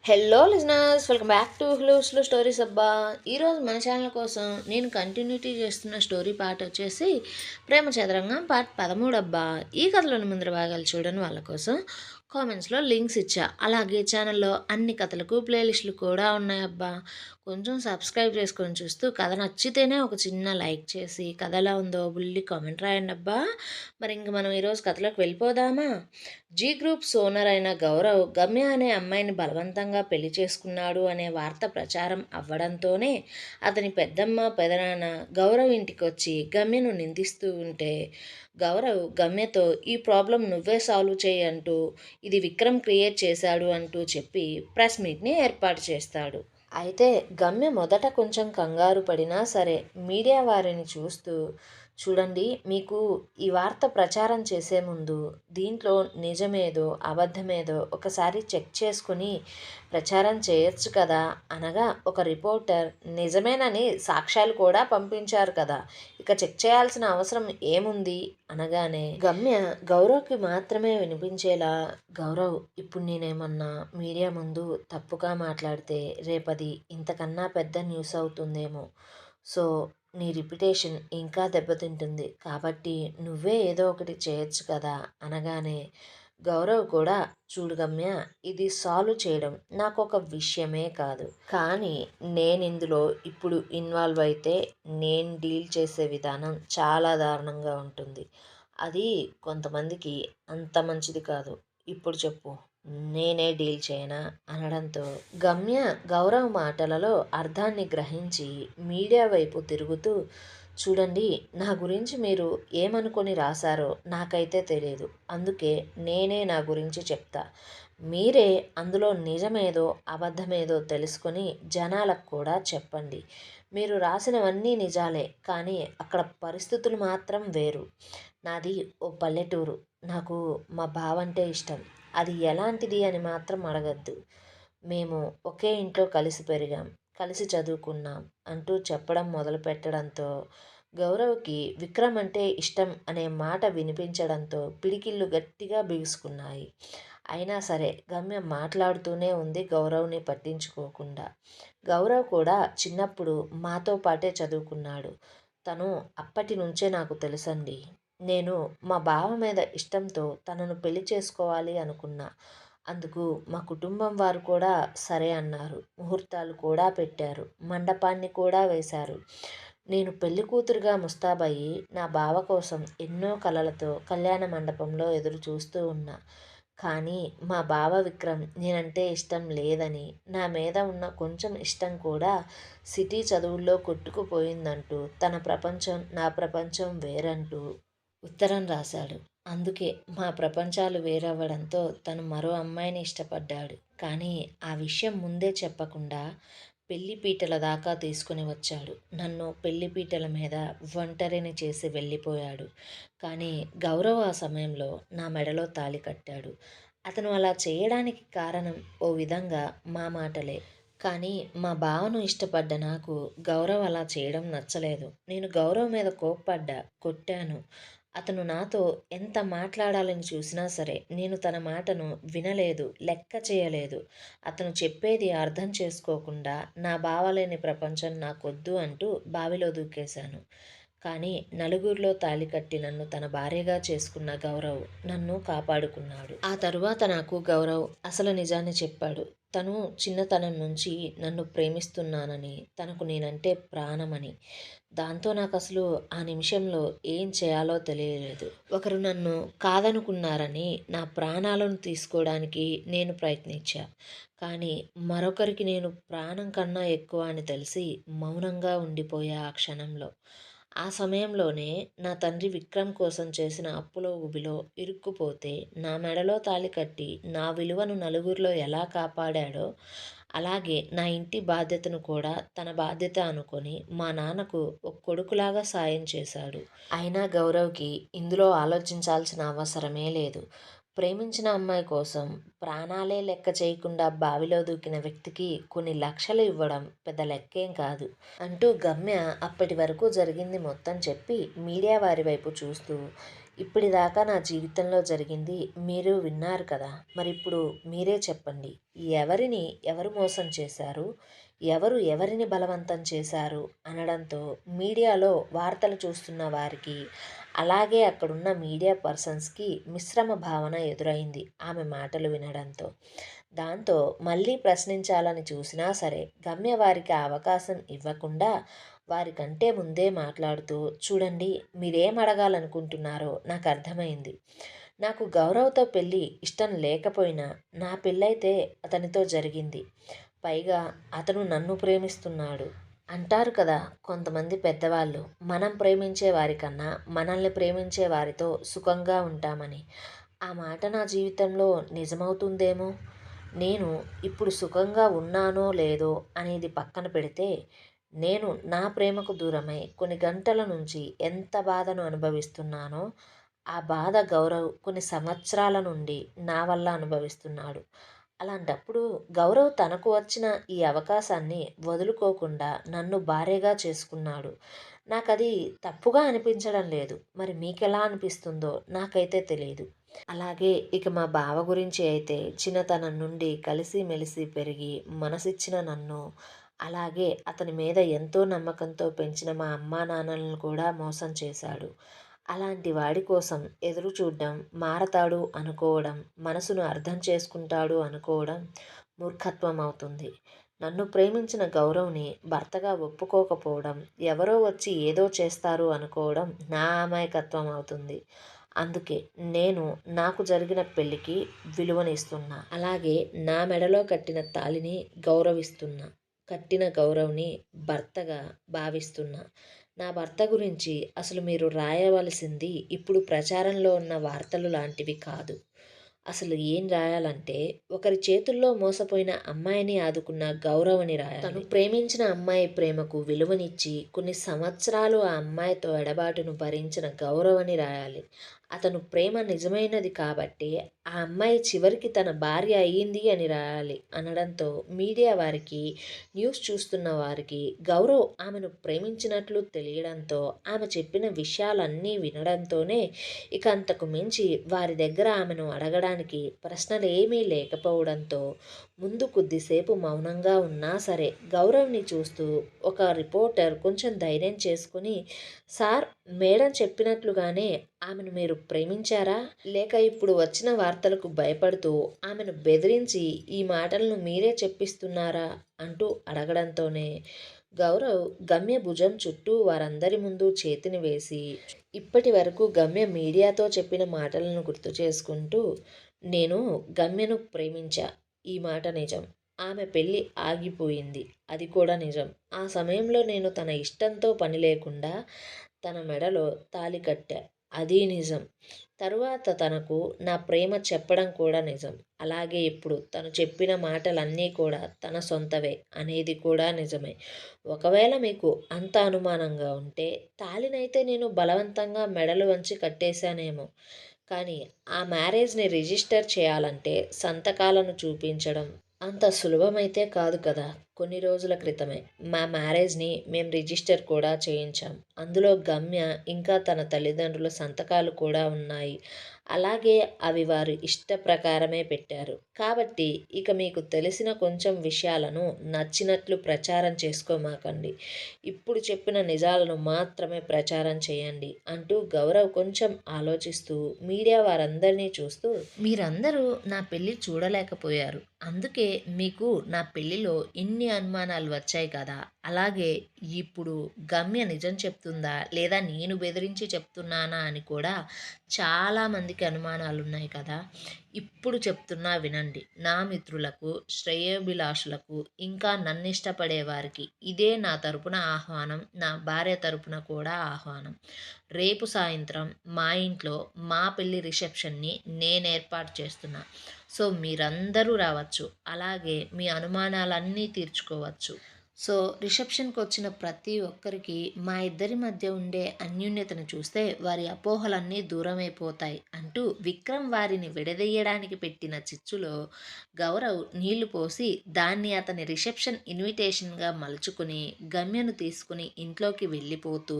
Hello listeners, welcome back to slow stories అబ్బా. ఈరోజు మన ఛానల్ కోసం నేను కంటిన్యూటీ చేస్తున్న స్టోరీ పార్ట్ వచ్చేసి ప్రేమ చదరంగం పార్ట్ 13 అబ్బా. ఈ కథలోని ముందర భాగాలు చూడని వాళ్ళ కోసం కామెంట్స్లో లింక్స్ ఇచ్చా. అలాగే ఛానల్లో అన్ని కథలకు ప్లేలిస్టులు కూడా ఉన్నాయబ్బా. కొంచెం సబ్స్క్రైబ్ చేసుకొని చూస్తూ కథ నచ్చితేనే ఒక చిన్న లైక్ చేసి కథ ఎలా ఉందో బుల్లి కామెంట్ రాయండి అబ్బా. మరి ఇంక మనం ఈరోజు కథలోకి వెళ్ళిపోదామా? జీ గ్రూప్స్ ఓనర్ అయిన గౌరవ్ గమ్య అనే అమ్మాయిని బలవంతంగా పెళ్లి చేసుకున్నాడు అనే వార్త ప్రచారం అవ్వడంతోనే అతని పెద్దమ్మ పెదనాన్న గౌరవ్ ఇంటికి వచ్చి గమ్యను నిందిస్తూ ఉంటే గౌరవ్ గమ్యతో ఈ ప్రాబ్లం నువ్వే సాల్వ్ చేయి అంటూ ఇది విక్రమ్ క్రియేట్ చేశాడు అంటూ చెప్పి ప్రెస్ మీట్ని ఏర్పాటు చేస్తాడు. అయితే గమ్య మొదట కొంచెం కంగారు పడినా సరే మీడియా వారిని చూస్తూ చూడండి, మీకు ఈ వార్త ప్రచారం చేసే ముందు దీంట్లో నిజమేదో అబద్ధమేదో ఒకసారి చెక్ చేసుకుని ప్రచారం చేయొచ్చు కదా అనగా ఒక రిపోర్టర్ నిజమేనని సాక్ష్యాలు కూడా పంపించారు కదా, ఇక చెక్ చేయాల్సిన అవసరం ఏముంది అనగానే గమ్య గౌరవ్కి మాత్రమే వినిపించేలా, గౌరవ్ ఇప్పుడు నేనేమన్నా మీడియా ముందు తప్పుగా మాట్లాడితే రేపది ఇంతకన్నా పెద్ద న్యూస్ అవుతుందేమో, సో నీ రిప్యుటేషన్ ఇంకా దెబ్బతింటుంది కాబట్టి నువ్వే ఏదో ఒకటి చేయొచ్చు కదా అనగానే గౌరవ్ కూడా చూడు గమ్య, ఇది సాల్వ్ చేయడం నాకు ఒక విషయమే కాదు, కానీ నేను ఇందులో ఇప్పుడు ఇన్వాల్వ్ అయితే నేను డీల్ చేసే విధానం చాలా దారుణంగా ఉంటుంది, అది కొంతమందికి అంత మంచిది కాదు, ఇప్పుడు చెప్పు నేనే డీల్ చేయనా అనడంతో గమ్య గౌరవ్ మాటలలో అర్థాన్ని గ్రహించి మీడియా వైపు తిరుగుతూ చూడండి, నా గురించి మీరు ఏమనుకొని రాశారో నాకైతే తెలియదు, అందుకే నేనే నా గురించి చెప్తా, మీరే అందులో నిజమేదో అబద్ధమేదో తెలుసుకొని జనాలకు కూడా చెప్పండి, మీరు రాసినవన్నీ నిజాలే కానీ అక్కడ పరిస్థితులు మాత్రం వేరు, నాది ఓ పల్లెటూరు, నాకు మా బావంటే ఇష్టం, అది ఎలాంటిది అని మాత్రం అడగద్దు, మేము ఒకే ఇంట్లో కలిసి పెరిగాం, కలిసి చదువుకున్నాం అంటూ చెప్పడం మొదలుపెట్టడంతో గౌరవ్కి విక్రమ్ అంటే ఇష్టం అనే మాట వినిపించడంతో పిడికిళ్ళు గట్టిగా బిగుసుకున్నాయి. అయినా సరే గమ్య మాట్లాడుతూనే ఉంది గౌరవ్ని పట్టించుకోకుండా. గౌరవ్ కూడా చిన్నప్పుడు మాతో పాటే చదువుకున్నాడు, తను అప్పటి నుంచే నాకు తెలుసండి, నేను మా బావ మీద ఇష్టంతో తనను పెళ్లి చేసుకోవాలి అనుకున్నా, అందుకు మా కుటుంబం వారు కూడా సరే అన్నారు, ముహూర్తాలు కూడా పెట్టారు, మండపాన్ని కూడా వేశారు, నేను పెళ్లి కూతురుగా ముస్తాబయ్యి నా బావ కోసం ఎన్నో కలలతో కళ్యాణ మండపంలో ఎదురు చూస్తూ ఉన్నా, కానీ మా బావ విక్రమ్ నేనంటే ఇష్టం లేదని, నా మీద ఉన్న కొంచెం ఇష్టం కూడా సిటీ చదువుల్లో కొట్టుకుపోయిందంటూ తన ప్రపంచం నా ప్రపంచం వేరంటూ ఉత్తరం రాశాడు, అందుకే మా ప్రపంచాలు వేరవ్వడంతో తను మరో అమ్మాయిని ఇష్టపడ్డాడు, కానీ ఆ విషయం ముందే చెప్పకుండా పెళ్లిపీటల దాకా తీసుకుని వచ్చాడు, నన్ను పెళ్లిపీటల మీద ఒంటరిని చేసి వెళ్ళిపోయాడు, కానీ గౌరవ్ ఆ సమయంలో నా మెడలో తాళి కట్టాడు, అతను అలా చేయడానికి కారణం ఓ విధంగా మా మాటలే, కానీ మా బావను ఇష్టపడ్డ నాకు గౌరవ్ అలా చేయడం నచ్చలేదు, నేను గౌరవ్ మీద కోప్పడ్డా, కొట్టాను, అతను నాతో ఎంత మాట్లాడాలని చూసినా సరే నేను తన మాటను వినలేదు, లెక్క చేయలేదు, అతను చెప్పేది అర్థం చేసుకోకుండా నా బావలేని ప్రపంచం నాకొద్దు అంటూ బావిలో దూకేశాను, కానీ నలుగురిలో తాళి కట్టి నన్ను తన భార్యగా చేసుకున్న గౌరవ్ నన్ను కాపాడుకున్నాడు. ఆ తరువాత నాకు గౌరవ్ అసలు నిజాన్ని చెప్పాడు, తను చిన్నతనం నుంచి నన్ను ప్రేమిస్తున్నానని, తనకు నేనంటే ప్రాణమని, దాంతో నాకు అసలు ఆ నిమిషంలో ఏం చేయాలో తెలియలేదు, ఒకరు నన్ను కాదనుకున్నారని నా ప్రాణాలను తీసుకోవడానికి నేను ప్రయత్నించా, కానీ మరొకరికి నేను ప్రాణం కన్నా ఎక్కువ అని తెలిసి మౌనంగా ఉండిపోయా ఆ క్షణంలో, ఆ సమయంలోనే నా తండ్రి విక్రమ్ కోసం చేసిన అప్పులో ఊబిలో ఇరుక్కుపోతే నా మెడలో తాళి కట్టి నా విలువను నలుగురిలో ఎలా కాపాడాడో అలాగే నా ఇంటి బాధ్యతను కూడా తన బాధ్యత అనుకొని మా నాన్నకు ఒక కొడుకులాగా సాయం చేశాడు. అయినా గౌరవ్కి ఇందులో ఆలోచించాల్సిన అవసరమే లేదు, ప్రేమించిన అమ్మాయి కోసం ప్రాణాలే లెక్క చేయకుండా బావిలో దూకిన వ్యక్తికి కొన్ని లక్షలు ఇవ్వడం పెద్ద లెక్కేం కాదు అంటూ గమ్య అప్పటి వరకు జరిగింది మొత్తం చెప్పి మీడియా వారి వైపు చూస్తూ ఇప్పటిదాకా నా జీవితంలో జరిగింది మీరు విన్నారు కదా! మరిప్పుడు మీరే చెప్పండి. ఎవరిని ఎవరు మోసం చేశారు? ఎవరు ఎవరిని బలవంతం చేశారు? అనడంతో మీడియాలో వార్తలు చూస్తున్న వారికి, అలాగే అక్కడున్న మీడియా పర్సన్స్‌కి మిశ్రమ భావన ఎదురైంది ఆమె మాటలు వినడంతో. దాంతో మళ్ళీ ప్రశ్నించాలని చూసినా సరే గమ్య వారికి ఆ అవకాశం ఇవ్వకుండా వారికంటే ముందే మాట్లాడుతూ, చూడండి మీరేం అడగాలనుకుంటున్నారో నాకు అర్థమైంది. నాకు గౌరవ్‌తో పెళ్ళి ఇష్టం లేకపోయినా నా పెళ్ళైతే అతనితో జరిగింది. పైగా అతను నన్ను ప్రేమిస్తున్నాడు. అంటారు కదా కొంతమంది పెద్దవాళ్ళు, మనం ప్రేమించే వారికన్నా మనల్ని ప్రేమించే వారితో సుఖంగా ఉంటామని. ఆ మాట నా జీవితంలో నిజమవుతుందేమో! నేను ఇప్పుడు సుఖంగా ఉన్నానో లేదో అనేది పక్కన పెడితే, నేను నా ప్రేమకు దూరమై కొన్ని గంటల నుంచి ఎంత బాధను అనుభవిస్తున్నానో, ఆ బాధ గౌరవ్ కొన్ని సంవత్సరాల నుండి నా వల్ల అనుభవిస్తున్నాడు. అలాంటప్పుడు గౌరవ్ తనకు వచ్చిన ఈ అవకాశాన్ని వదులుకోకుండా నన్ను భార్యగా చేసుకున్నాడు. నాకది తప్పుగా అనిపించడం లేదు. మరి మీకెలా అనిపిస్తుందో నాకైతే తెలీదు. అలాగే ఇక మా బావ గురించి అయితే చిన్నతనం నుండి కలిసిమెలిసి పెరిగి మనసిచ్చిన నన్ను, అలాగే అతని మీద ఎంతో నమ్మకంతో పెంచిన మా అమ్మా నాన్నలను కూడా మోసం చేశాడు. అలాంటి వాడి కోసం ఎదురు చూడ్డం, మారతాడు అనుకోవడం, మనసును అర్థం చేసుకుంటాడు అనుకోవడం మూర్ఖత్వం అవుతుంది. నన్ను ప్రేమించిన గౌరవ్‌ని భర్తగా ఒప్పుకోకపోవడం, ఎవరో వచ్చి ఏదో చేస్తారు అనుకోవడం నా అమాయకత్వం అవుతుంది. అందుకే నేను నాకు జరిగిన పెళ్ళికి విలువనిస్తున్నా. అలాగే నా మెడలో కట్టిన తాళిని గౌరవిస్తున్నా. కట్టిన గౌరవ్‌ని భర్తగా భావిస్తున్నా. నా భర్త గురించి అసలు మీరు రాయవలసింది ఇప్పుడు ప్రచారంలో ఉన్న వార్తలు లాంటివి కాదు. అసలు ఏం రాయాలంటే, ఒకరి చేతుల్లో మోసపోయిన అమ్మాయిని ఆదుకున్న గౌరవని రాయాలి. తను ప్రేమించిన అమ్మాయి ప్రేమకు విలువనిచ్చి కొన్ని సంవత్సరాలు ఆ అమ్మాయితో ఎడబాటును భరించిన గౌరవని రాయాలి. అతను ప్రేమ నిజమైనది కాబట్టే ఆ అమ్మాయి చివరికి తన భార్య అయ్యింది అని రాయాలి అనడంతో మీడియా వారికి, న్యూస్ చూస్తున్న వారికి గౌరవ్ ఆమెను ప్రేమించినట్లు తెలియడంతో, ఆమె చెప్పిన విషయాలన్నీ వినడంతోనే ఇక అంతకు మించి వారి దగ్గర ఆమెను అడగడానికి ప్రశ్నలేమీ లేకపోవడంతో ముందు కొద్దిసేపు మౌనంగా ఉన్నా సరే గౌరవ్‌ని చూస్తూ ఒక రిపోర్టర్ కొంచెం ధైర్యం చేసుకొని, సార్ మేడం చెప్పినట్లుగానే ఆమెను మీరు ప్రేమించారా? లేక ఇప్పుడు వచ్చిన వార్తలకు భయపడుతూ ఆమెను బెదిరించి ఈ మాటలను మీరే చెప్పిస్తున్నారా? అంటూ అడగడంతోనే గౌరవ్ గమ్య భుజం చుట్టూ వారందరి ముందు చేతిని వేసి, ఇప్పటి వరకు గమ్య మీడియాతో చెప్పిన మాటలను గుర్తు చేసుకుంటూ, నేను గమ్యను ప్రేమించా. ఈ మాట నిజం. ఆమె పెళ్ళి ఆగిపోయింది. అది కూడా నిజం. ఆ సమయంలో నేను తన ఇష్టంతో పని లేకుండా తన మెడలో తాళి కట్టా. అదీ నిజం. తరువాత తనకు నా ప్రేమ చెప్పడం కూడా నిజం. అలాగే ఇప్పుడు తను చెప్పిన మాటలన్నీ కూడా తన సొంతవే అనేది కూడా నిజమే. ఒకవేళ మీకు అంత అనుమానంగా ఉంటే తాళినైతే నేను బలవంతంగా మెడలు వంచి కట్టేశానేమో. కానీ ఆ మ్యారేజ్‌ని రిజిస్టర్ చేయాలంటే సంతకాలను చూపించడం అంత సులభమైతే కాదు కదా! కొన్ని రోజుల క్రితమే మా మ్యారేజ్‌ని మేం రిజిస్టర్ కూడా చేయించాం. అందులో గమ్య ఇంకా తన తల్లిదండ్రుల సంతకాలు కూడా ఉన్నాయి. అలాగే అవి వారి ఇష్ట ప్రకారమే పెట్టారు. కాబట్టి ఇక మీకు తెలిసిన కొంచెం విషయాలను నచ్చినట్లు ప్రచారం చేసుకోమాకండి. ఇప్పుడు చెప్పిన నిజాలను మాత్రమే ప్రచారం చేయండి అంటూ గౌరవ్ కొంచెం ఆలోచిస్తూ మీడియా వారందరినీ చూస్తూ, మీరందరూ నా పెళ్ళి చూడలేకపోయారు. అందుకే మీకు నా పెళ్ళిలో ఇన్ని అనుమానాలు వచ్చాయి కదా! అలాగే ఇప్పుడు గమ్య నిజం చెప్తుందా? లేదా నేను బెదిరించి చెప్తున్నానా అని కూడా చాలామందికి అనుమానాలున్నాయి కదా! ఇప్పుడు చెప్తున్నా వినండి. నా మిత్రులకు, శ్రేయోభిలాషులకు, ఇంకా నన్నిష్టపడే వారికి ఇదే నా తరపున ఆహ్వానం. నా భార్య తరపున కూడా ఆహ్వానం. రేపు సాయంత్రం మా ఇంట్లో మా పెళ్లి రిసెప్షన్‌ని నేనేర్పాటు చేస్తున్నా. సో, మీరందరూ రావచ్చు. అలాగే మీ అనుమానాలన్నీ తీర్చుకోవచ్చు. సో రిసెప్షన్కి వచ్చిన ప్రతి ఒక్కరికి మా ఇద్దరి మధ్య ఉండే అన్యోన్యతను చూస్తే వారి అపోహలన్నీ దూరమైపోతాయి అంటూ విక్రమ్ వారిని విడదీయడానికి పెట్టిన చిచ్చులో గౌరవ్ నీళ్లు పోసి దాన్ని అతని రిసెప్షన్ ఇన్విటేషన్గా మలుచుకుని గమ్యను తీసుకుని ఇంట్లోకి వెళ్ళిపోతూ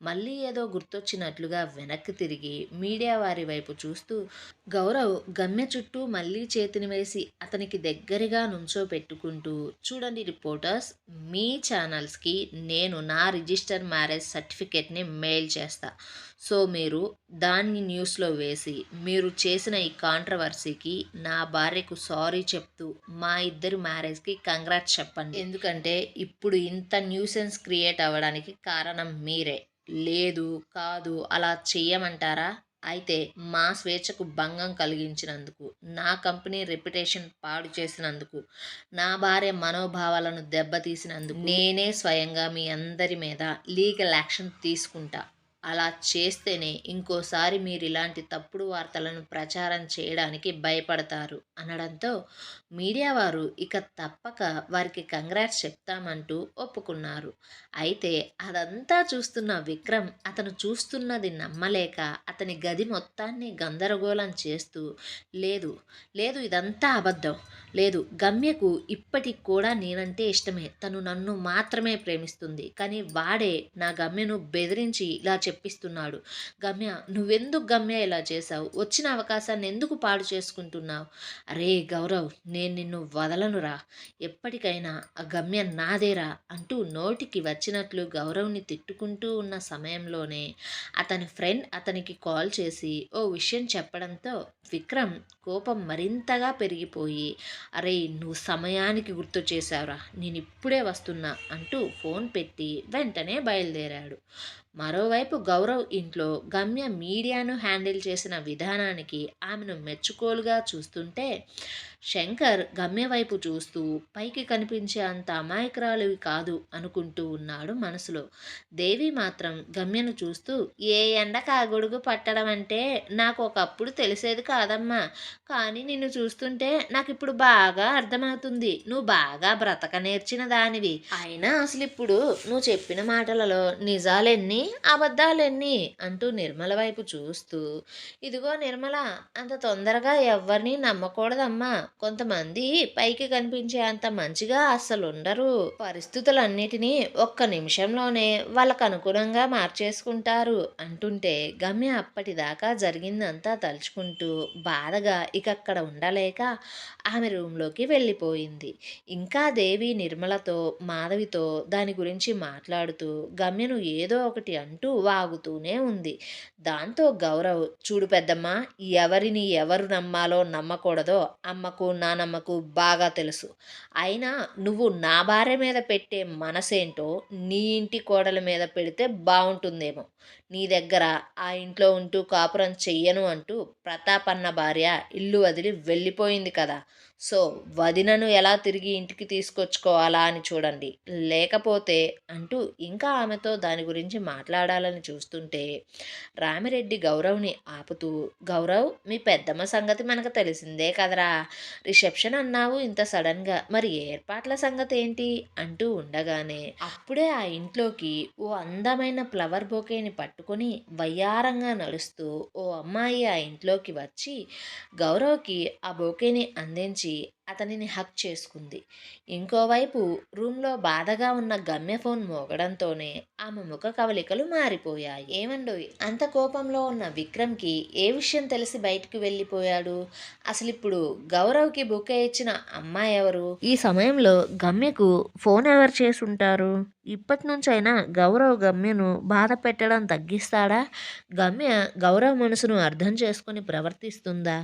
మళ్ళీ ఏదో గుర్తొచ్చినట్లుగా వెనక్కి తిరిగి మీడియా వారి వైపు చూస్తూ గౌరవ్ గమ్య చుట్టూ మళ్ళీ చేతిని వేసి అతనికి దగ్గరగా నుంచోపెట్టుకుంటూ, చూడండి రిపోర్టర్స్, మీ ఛానల్స్కి నేను నా రిజిస్టర్ మ్యారేజ్ సర్టిఫికేట్ని మెయిల్ చేస్తా. సో మీరు దాన్ని న్యూస్లో వేసి మీరు చేసిన ఈ కాంట్రవర్సీకి నా భార్యకు సారీ చెప్తూ మా ఇద్దరు మ్యారేజ్కి కంగ్రాట్స్ చెప్పండి. ఎందుకంటే ఇప్పుడు ఇంత న్యూసెన్స్ క్రియేట్ అవ్వడానికి కారణం మీరే. లేదు కాదు అలా చెయ్యమంటారా? అయితే మా స్వేచ్ఛకు భంగం కలిగించినందుకు, నా కంపెనీ రెప్యుటేషన్ పాడు చేసినందుకు, నా భార్య మనోభావాలను దెబ్బతీసినందుకు నేనే స్వయంగా మీ అందరి మీద లీగల్ యాక్షన్ తీసుకుంటా. అలా చేస్తేనే ఇంకోసారి మీరు ఇలాంటి తప్పుడు వార్తలను ప్రచారం చేయడానికి భయపడతారు అనడంతో మీడియా వారు ఇక తప్పక వారికి కంగ్రాట్స్ చెప్తామంటూ ఒప్పుకున్నారు. అయితే అదంతా చూస్తున్న విక్రమ్ అతను చూస్తున్నది నమ్మలేక అతని గది మొత్తాన్ని గందరగోళం చేస్తూ, లేదు లేదు ఇదంతా అబద్ధం, లేదు గమ్యకు ఇప్పటికి కూడా నేనంటే ఇష్టమే, తను నన్ను మాత్రమే ప్రేమిస్తుంది, కానీ వాడే నా గమ్యను బెదిరించి ఇలా చెప్పిస్తున్నాడు. గమ్య నువ్వెందుకు గమ్య ఇలా చేశావు? వచ్చిన అవకాశాన్ని ఎందుకు పాడు చేసుకుంటున్నావు? అరే గౌరవ్, నేను నిన్ను వదలనురా, ఎప్పటికైనా ఆ గమ్య నాదేరా అంటూ నోటికి వచ్చినట్లు గౌరవ్ని తిట్టుకుంటూ ఉన్న సమయంలోనే అతని ఫ్రెండ్ అతనికి కాల్ చేసి ఓ విషయం చెప్పడంతో విక్రమ్ కోపం మరింతగా పెరిగిపోయి, అరే నువ్వు సమయానికి గుర్తు చేశావురా, నేను ఇప్పుడే వస్తున్నా అంటూ ఫోన్ పెట్టి వెంటనే బయలుదేరాడు. మరోవైపు గౌరవ్ ఇంట్లో గమ్య మీడియాను హ్యాండిల్ చేసిన విధానానికి ఆమెను మెచ్చుకోలుగా చూస్తుంటే శంకర్ గమ్య వైపు చూస్తూ పైకి కనిపించే అంత అమాయకురాలివి కాదు అనుకుంటూ ఉన్నాడు మనసులో. దేవి మాత్రం గమ్యను చూస్తూ, ఏ ఎండకు ఆ గొడుగు పట్టడం అంటే నాకు ఒకప్పుడు తెలిసేది కాదమ్మా, కానీ నిన్ను చూస్తుంటే నాకు ఇప్పుడు బాగా అర్థమవుతుంది, నువ్వు బాగా బ్రతక నేర్చిన దానివి, అయినా అసలు ఇప్పుడు నువ్వు చెప్పిన మాటలలో నిజాలెన్ని అబద్ధాలెన్ని అంటూ నిర్మల వైపు చూస్తూ, ఇదిగో నిర్మల, అంత తొందరగా ఎవరిని నమ్మకూడదమ్మా, కొంతమంది పైకి కనిపించే అంత మంచిగా అస్సలు ఉండరు, పరిస్థితులన్నిటినీ ఒక్క నిమిషంలోనే వాళ్ళకు అనుగుణంగా మార్చేసుకుంటారు అంటుంటే గమ్య అప్పటిదాకా జరిగిందంతా తలుచుకుంటూ బాధగా ఇక అక్కడ ఉండలేక ఆమె రూమ్లోకి వెళ్ళిపోయింది. ఇంకా దేవి నిర్మలతో మాధవితో దాని గురించి మాట్లాడుతూ గమ్యను ఏదో ఒకటి అంటూ వాగుతూనే ఉంది. దాంతో గౌరవ్, చూడు పెద్దమ్మ, ఎవరిని ఎవరు నమ్మాలో నమ్మకూడదో అమ్మకు నానమ్మకు బాగా తెలుసు, అయినా నువ్వు నా భార్య మీద పెట్టే మనసేంటో నీ ఇంటి కోడల మీద పెడితే బాగుంటుందేమో, నీ దగ్గర ఆ ఇంట్లో ఉంటూ కాపురం చెయ్యను అంటూ ప్రతాప్ అన్న భార్య ఇల్లు వదిలి వెళ్ళిపోయింది కదా, సో వదినను ఎలా తిరిగి ఇంటికి తీసుకొచ్చుకోవాలా అని చూడండి, లేకపోతే అంటూ ఇంకా ఆమెతో దాని గురించి మాట్లాడాలని చూస్తుంటే రామిరెడ్డి గౌరవ్ని ఆపుతూ, గౌరవ్, మీ పెద్దమ్మ సంగతి మనకు తెలిసిందే కదరా, రిసెప్షన్ అన్నావు ఇంత సడన్గా, మరి ఏర్పాట్ల సంగతి ఏంటి అంటూ ఉండగానే అప్పుడే ఆ ఇంట్లోకి ఓ అందమైన ఫ్లవర్ బొకేని పట్టుకొని వయ్యారంగా నడుస్తూ ఓ అమ్మాయి ఆ ఇంట్లోకి వచ్చి గౌరవ్కి ఆ బొకేని అందించి అతనిని హక్ చేసుకుంది. ఇంకోవైపు రూమ్లో బాధగా ఉన్న గమ్య ఫోన్ మోగడంతోనే ఆమె ముఖ కవలికలు మారిపోయాయి. ఏమండోయ్, అంత కోపంలో ఉన్న విక్రమ్కి ఏ విషయం తెలిసి బయటికి వెళ్ళిపోయాడు? అసలు ఇప్పుడు గౌరవ్కి బుకే ఇచ్చిన అమ్మాయి ఎవరు? ఈ సమయంలో గమ్యకు ఫోన్ ఎవరు చేసుంటారు? ఇప్పటి నుంచైనా గౌరవ్ గమ్యను బాధ పెట్టడం తగ్గిస్తాడా? గమ్య గౌరవ్ మనసును అర్థం చేసుకుని ప్రవర్తిస్తుందా?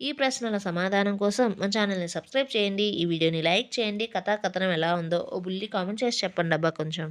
ఈ ప్రశ్నల సమాధానం కోసం మన ఛానల్ని సబ్స్క్రైబ్ చేయండి. ఈ వీడియోని లైక్ చేయండి. కథా కథనం ఎలా ఉందో ఓ బుల్లి కామెంట్ చేసి చెప్పండి అబ్బా కొంచెం.